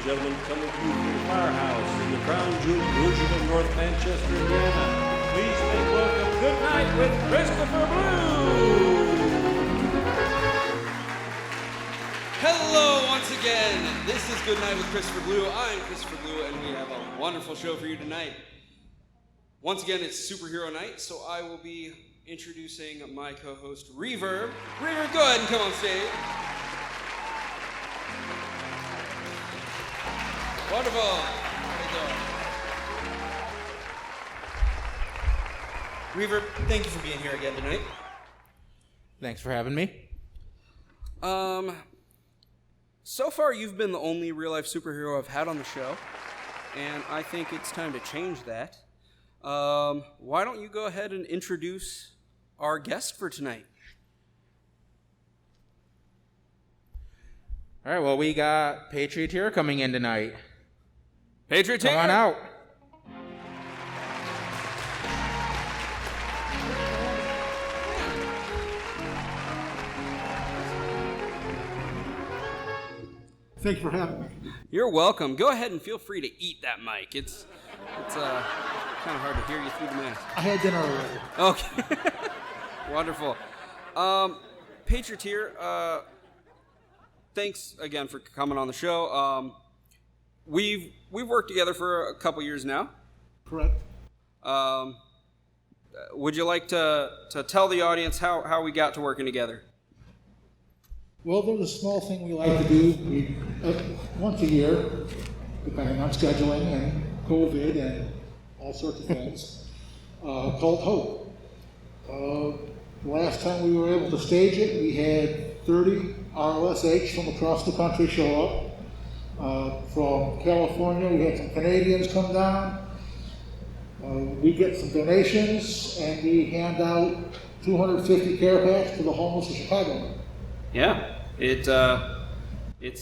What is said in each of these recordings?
gentlemen, coming to you from the firehouse in the Crown Jewel Region of North Manchester, Indiana. Please make welcome Good Night with Christopher Blue. Hello once again. This is Good Night with Christopher Blue. I'm Christopher Blue, and we have a wonderful show for you tonight. Once again, it's Superhero Night, so I will be introducing my co-host, Reverb. Reverb, go ahead and come on stage. Wonderful. Reverb, thank you for being here again tonight. Thanks for having me. So far you've been the only real-life superhero I've had on the show, and I think it's time to change that. Why don't you go ahead and introduce our guest for tonight? All right, well, we got Patrioteer coming in tonight. Patrioteer! Come on out. Thank you for having me. You're welcome. Go ahead and feel free to eat that mic. It's kind of hard to hear you through the mask. I had dinner already. Okay. Wonderful. Patrioteer, thanks again for coming on the show. We've worked together for a couple years now. Correct. Would you like to tell the audience how we got to working together? Well, there's a small thing we like to do once a year, depending on scheduling and COVID and all sorts of things, called Hope. Last time we were able to stage it, we had 30 RLSH from across the country show up. From California, we had some Canadians come down. We get some donations, and we hand out 250 care packs to the homeless of Chicago. Yeah, it's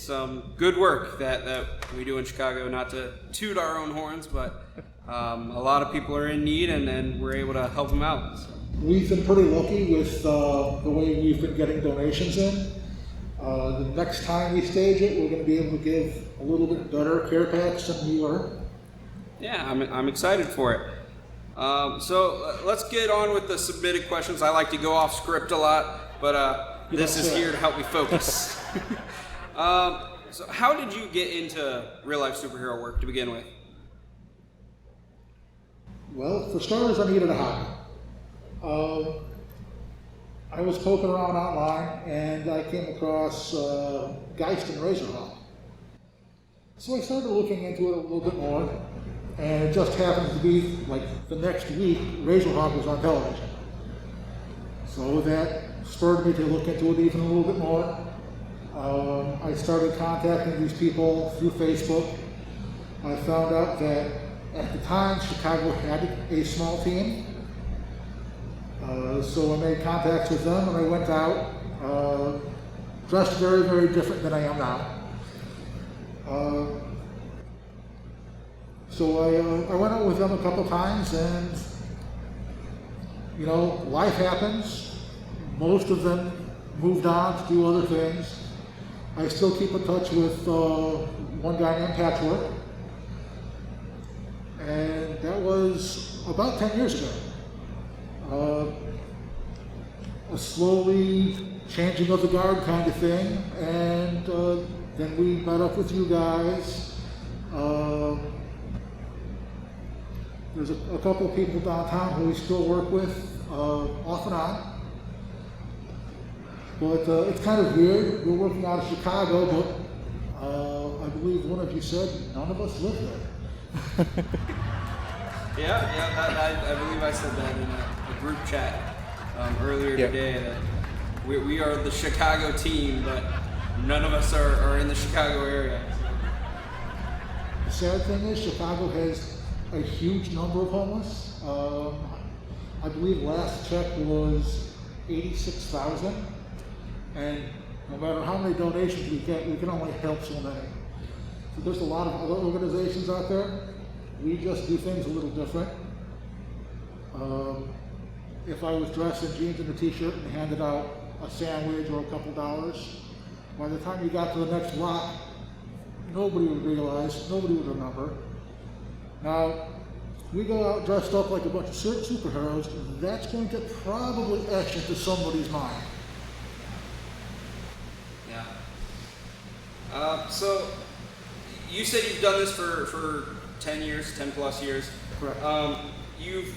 some good work that we do in Chicago. Not to toot our own horns, but a lot of people are in need, and we're able to help them out. So. We've been pretty lucky with the way we've been getting donations in. The next time we stage it, we're going to be able to give a little bit better care packs than we were. Yeah, I'm excited for it. So let's get on with the submitted questions. I like to go off script a lot, but this is here to help me focus. So how did you get into real-life superhero work to begin with? Well, for starters, I needed a hobby. I was poking around online, and I came across Geist and Razorhawk. So I started looking into it a little bit more, and it just happened to be, like, the next week, Razorhawk was on television. So that spurred me to look into it even a little bit more. I started contacting these people through Facebook. I found out that at the time, Chicago had a small team. So I made contacts with them, and I went out, dressed very, very different than I am now. So I went out with them a couple times, and, you know, life happens. Most of them moved on to do other things. I still keep in touch with one guy named Patrioteer, and that was about 10 years ago. A slowly changing of the guard kind of thing, and then we met up with you guys. There's a couple of people downtown who we still work with off and on. But it's kind of weird. We're working out of Chicago, but I believe one of you said none of us live there. Yeah, I believe I said that in a group chat earlier today. That we are the Chicago team, but none of us are in the Chicago area. The sad thing is Chicago has a huge number of homeless. I believe last check was 86,000. And no matter how many donations we get, we can only help so many. So there's a lot of other organizations out there. We just do things a little different. If I was dressed in jeans and a t-shirt and handed out a sandwich or a couple dollars, by the time you got to the next block, nobody would realize, nobody would remember. Now, we go out dressed up like a bunch of superheroes, that's going to probably etch into somebody's mind. Yeah. So, you said you've done this for 10 years, 10 plus years. Correct. You've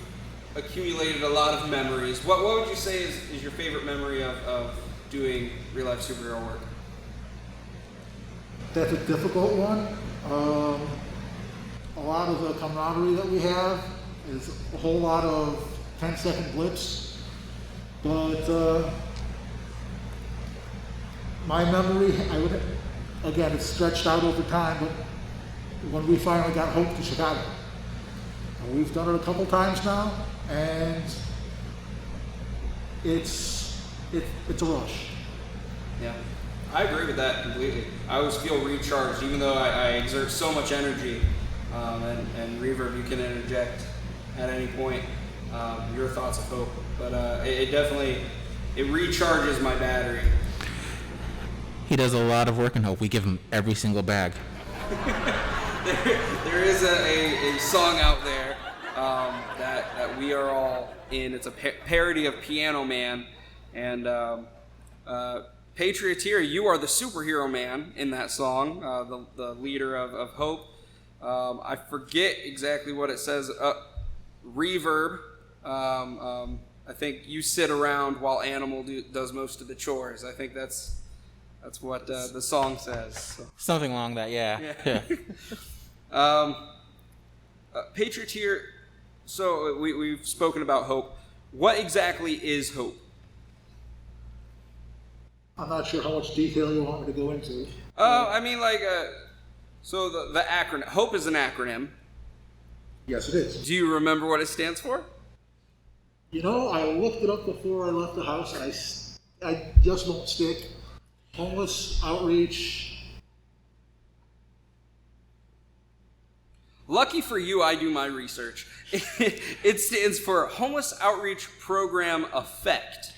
accumulated a lot of memories. What would you say is your favorite memory of doing real-life superhero work? That's a difficult one. A lot of the camaraderie that we have is a whole lot of 10-second blips. But my memory, again, it's stretched out over time, but when we finally got Hope to Chicago, we've done it a couple times now, and it's a rush. Yeah, I agree with that completely. I always feel recharged, even though I exert so much energy. And Reverb, you can interject at any point your thoughts of Hope, but it definitely recharges my battery. He does a lot of work in Hope. We give him every single bag. There is a song out there that we are all in. It's a parody of Piano Man, and Patrioteer, you are the superhero man in that song, the leader of Hope. I forget exactly what it says. Reverb. I think you sit around while Animal does most of the chores. I think that's what the song says. So. Something along that, yeah. Patrioteer, so we've spoken about Hope. What exactly is Hope? I'm not sure how much detail you want me to go into. I mean, so the acronym, Hope is an acronym. Yes, it is. Do you remember what it stands for? You know, I looked it up before I left the house, and I just won't stick. Homeless outreach. Lucky for you, I do my research. It stands for Homeless Outreach Program Effect.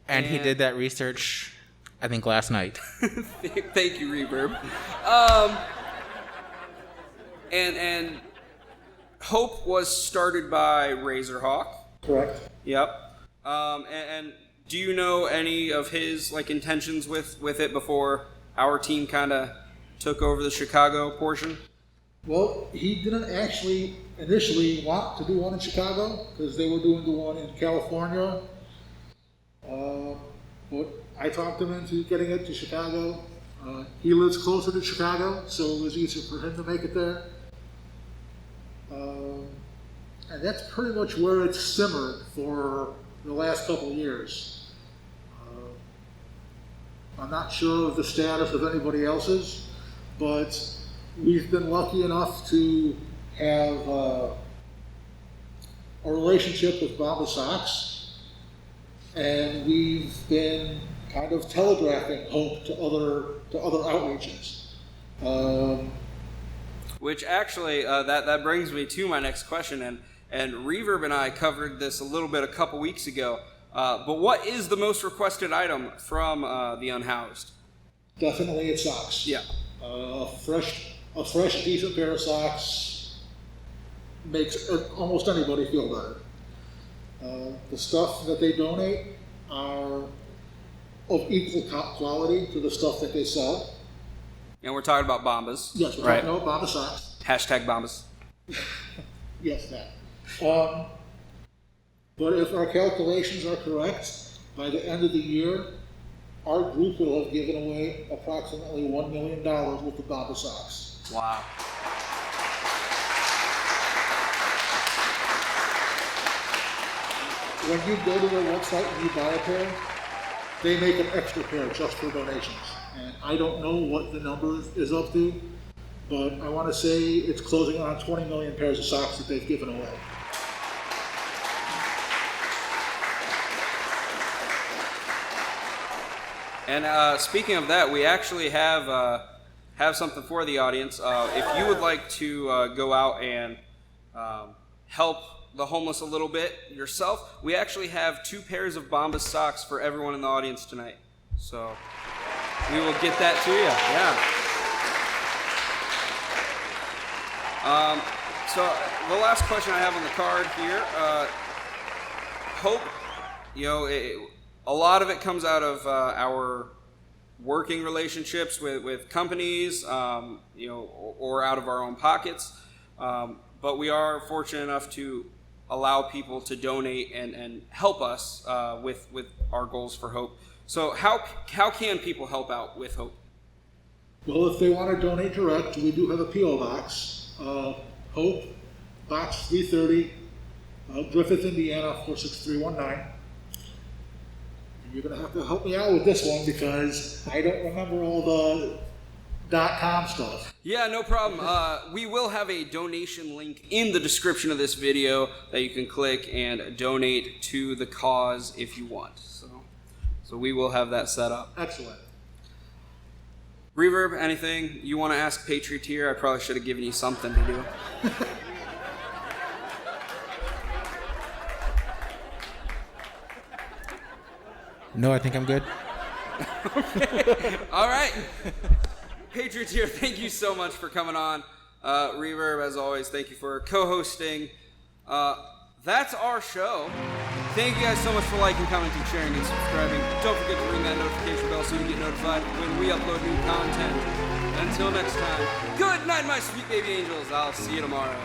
And he did that research, I think, last night. Thank you, Reverb. And Hope was started by Razorhawk. Correct. Yep. And do you know any of his intentions with it before our team kind of took over the Chicago portion? Well, he didn't actually initially want to do one in Chicago because they were doing the one in California. But I talked him into getting it to Chicago. He lives closer to Chicago, so it was easier for him to make it there. And that's pretty much where it's simmered for the last couple of years. I'm not sure of the status of anybody else's, but we've been lucky enough to have a relationship with Vaca Socks, and we've been kind of telegraphing Hope to other outreaches. Which actually, that brings me to my next question, and Reverb and I covered this a little bit a couple weeks ago. But what is the most requested item from the Unhoused? Definitely it's socks. Yeah. A fresh, decent pair of socks makes almost anybody feel better. The stuff that they donate are of equal quality to the stuff that they sell. And we're talking about Bombas. Yes, we're talking about Vaca socks. Hashtag Bombas. Yes, that. But if our calculations are correct, by the end of the year, our group will have given away approximately $1 million worth of Vaca socks. Wow. When you go to their website and you buy a pair, they make an extra pair just for donations. And I don't know what the number is up to, but I want to say it's closing on 20 million pairs of socks that they've given away. And speaking of that, we actually have something for the audience. If you would like to go out and help the homeless a little bit yourself, we actually have 2 pairs of Bombas socks for everyone in the audience tonight. So we will get that to you. Yeah. So the last question I have on the card here, hope, a lot of it comes out of our working relationships with companies, or out of our own pockets. But we are fortunate enough to allow people to donate and help us with our goals for Hope. So how can people help out with Hope? Well, if they want to donate direct, we do have a P.O. Box. Hope, Box 330, Griffith, Indiana, 46319. You're going to have to help me out with this one because I don't remember all the .com stuff. Yeah, no problem. We will have a donation link in the description of this video that you can click and donate to the cause if you want. So we will have that set up. Excellent. Reverb, anything you want to ask Patrioteer? I probably should have given you something to do. No, I think I'm good. Okay. All right. Patrioteer, thank you so much for coming on. Reverb, as always, thank you for co-hosting. That's our show. Thank you guys so much for liking, commenting, sharing, and subscribing. Don't forget to ring that notification bell so you get notified when we upload new content. Until next time, good night, my sweet baby angels. I'll see you tomorrow.